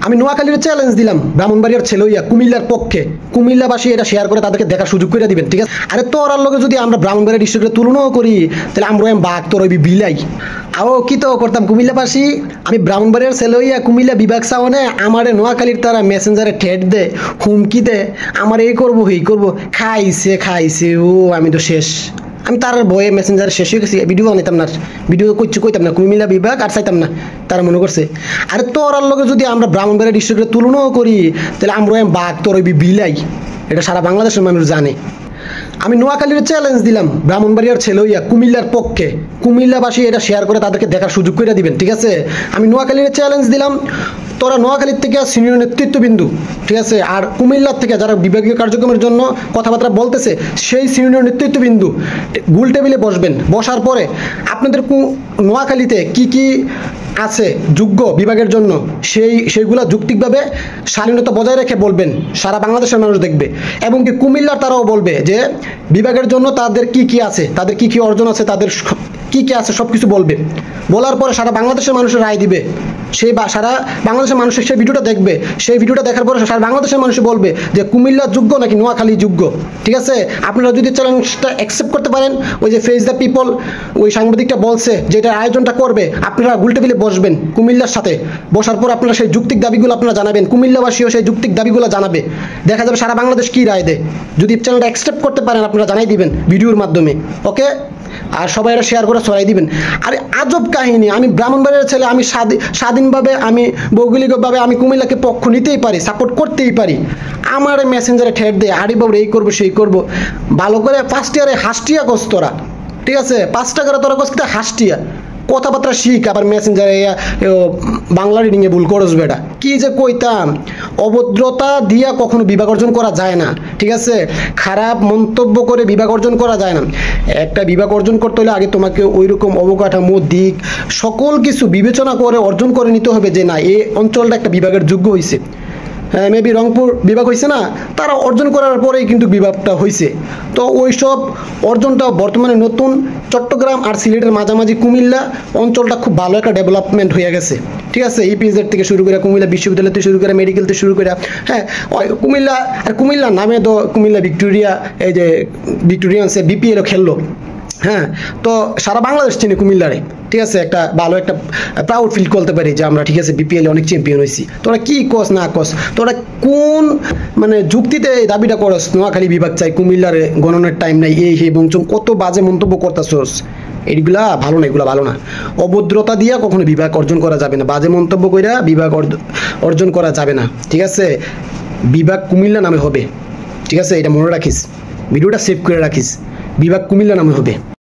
আমি নোয়াখালীর চ্যালেঞ্জ দিলাম ব্রাহ্মণবাড়িয়ার ছেলে হইয়া কুমিল্লার পক্ষে কুমিল্লাবাসী এটা শেয়ার করে তাদেরকে দেখার সুযোগ করে দিবেন, ঠিক আছে? আরে তোরার লগে যদি আমরা ব্রাহ্মণবাড়িয়া ডিস্ট্রিক্টের তুলনাও করি তাহলে আমরা বাঘ তোর ওই বিলাই আও কি তো করতাম কুমিল্লাবাসী। আমি ব্রাহ্মণবাড়িয়ার ছেলে হইয়া কুমিল্লা বিভাগ চাওয়ানে আমারে নোয়াখালীর তারা মেসেঞ্জারে ঠেট দে, হুমকি দে, আমার এই করবো এই করবো, খাইছে ও আমি তো শেষ। আমি তার বয়ে মেসেঞ্জারে শেষ হয়ে গেছি, ভিডিও বানাইতাম না, ভিডিও কইতাম না, কুমিল্লা বিভাগ আর চাইতাম না, তারা মনে করছে। আরে তোরার লগে যদি আমরা ব্রাহ্মণবাড়িয়া ডিস্ট্রিক্টের তুলনাও করি তাহলে আমরা বাঘ তোর ওই বিলাই, এটা সারা বাংলাদেশের মানুষ জানে। আমি নোয়াখালীর চ্যালেঞ্জ দিলাম ব্রাহ্মণবাড়িয়ার ছেলে হইয়া কুমিল্লার পক্ষে কুমিল্লাবাসী এটা শেয়ার করে তাদেরকে দেখার সুযোগ করে দিবেন, ঠিক আছে? আমি নোয়াখালীর চ্যালেঞ্জ দিলাম, তোরা নোয়াখালীর থেকে সিনিয়র নেতৃত্ববিন্দু, ঠিক আছে, আর কুমিল্লার থেকে যারা বিভাগীয় কার্যক্রমের জন্য কথাবার্তা বলতেছে সেই সিনিয়র নেতৃত্ববিন্দু গোল টেবিলে বসবেন। বসার পরে আপনাদের নোয়াখালীতে কি কি আছে যোগ্য বিভাগের জন্য সেইগুলা যৌক্তিকভাবে স্বাধীনতা বজায় রেখে বলবেন, সারা বাংলাদেশের মানুষ দেখবে। এবং কি কুমিল্লার তারাও বলবে যে বিভাগের জন্য তাদের কি কি আছে, তাদের কি কি অর্জন আছে, তাদের কি কি আছে সব কিছু বলবে। বলার পরে সারা বাংলাদেশের মানুষের রায় দিবে, সেই সারা বাংলাদেশের মানুষের সেই ভিডিওটা দেখবে, সেই ভিডিওটা দেখার পরে সারা বাংলাদেশের মানুষ বলবে যে কুমিল্লা যোগ্য নাকি নোয়াখালী যোগ্য, ঠিক আছে? আপনারা যদি চ্যালেঞ্জটা অ্যাকসেপ্ট করতে পারেন, ওই যে ফেস দ্য পিপল ওই সাংবাদিকটা বলছে যে এটা আয়োজনটা করবে, আপনারা গুলটেবিলে বসবেন কুমিল্লার সাথে। বসার পর আপনারা সেই যৌক্তিক দাবিগুলো আপনারা জানাবেন, কুমিল্লাবাসীও সেই যৌক্তিক দাবিগুলো জানাবে, দেখা যাবে সারা বাংলাদেশ কি রায় দেয়। যদি চ্যানেলটা অ্যাকসেপ্ট করতে পারেন আপনারা জানাই দিবেন ভিডিওর মাধ্যমে, ওকে? আর সবাই এটা শেয়ার করে ছড়াই দিবেন। আরে আজব কাহিনী, আমি ব্রাহ্মণবাড়িয়ার ছেলে, আমি স্বাধীনভাবে আমি ভৌগোলিকভাবে আমি কুমিল্লাকে পক্ষ নিতেই পারি, সাপোর্ট করতেই পারি। আমার মেসেঞ্জারে ঠেট দেয় আরে বাবু এই করবো সেই করবো, ভালো করে ফার্স্ট ইয়ারে হাসটিয়া কস তোরা, ঠিক আছে? 5 টাকার তোরা কস কিনা হাসটিয়া, কথাবার্তা শিখ, আবার মেসেঞ্জারে বাংলা রিডিংয়ে ভুল করস বেটা। কি যে কইতাম, অভদ্রতা দিয়া কখনো বিভাগ অর্জন করা যায় না, ঠিক আছে? খারাপ মন্তব্য করে বিভাগ অর্জন করা যায় না। একটা বিভাগ অর্জন করতে হলে আগে তোমাকে ওই রকম অবকাঠামো দিক সকল কিছু বিবেচনা করে অর্জন করে নিতে হবে যে না এই অঞ্চলটা একটা বিভাগের যোগ্য হয়েছে। মেবি রংপুর বিভাগ হয়েছে না, তারা অর্জন করার পরেই কিন্তু বিভাগটা হয়েছে। তো ওই সব অর্জনটা বর্তমানে নতুন চট্টগ্রাম আর সিলেটের মাঝামাঝি কুমিল্লা অঞ্চলটা খুব ভালো একটা ডেভেলপমেন্ট হয়ে গেছে, ঠিক আছে? ইপিজেড থেকে শুরু করে কুমিল্লা বিশ্ববিদ্যালয় থেকে শুরু করে মেডিকেল থেকে শুরু করে, হ্যাঁ কুমিল্লা আর কুমিল্লা নামে তো কুমিল্লা ভিক্টোরিয়া, এই যে ভিক্টোরিয়ান্সে বিপিএলও খেললো, হ্যাঁ। তো সারা বাংলাদেশ চিনি কুমিল্লারে, ঠিক আছে? একটা ভালো একটা প্রাউড ফিল করতে পারি যে আমরা, ঠিক আছে, বিপিএল অনেক চ্যাম্পিয়ন হয়েছি। তোরা কি কস না কস, তোরা কোন মানে যুক্তিতে এই দাবিটা করস নোয়াখালী বিভাগ চাই, কুমিল্লারে গণনার টাইম নাই, এই এবং কত বাজে মন্তব্য করতেছস, এইগুলা ভালো না, এগুলা ভালো না। অভদ্রতা দিয়া কখনো বিভাগ অর্জন করা যাবে না, বাজে মন্তব্য কইরা বিভাগ অর্জন করা যাবে না, ঠিক আছে? বিভাগ কুমিল্লা নামে হবে, ঠিক আছে? এটা মনে রাখিস, ভিডিওটা সেভ করে রাখিস, বিভাগ কুমিল্লা নামে হবে।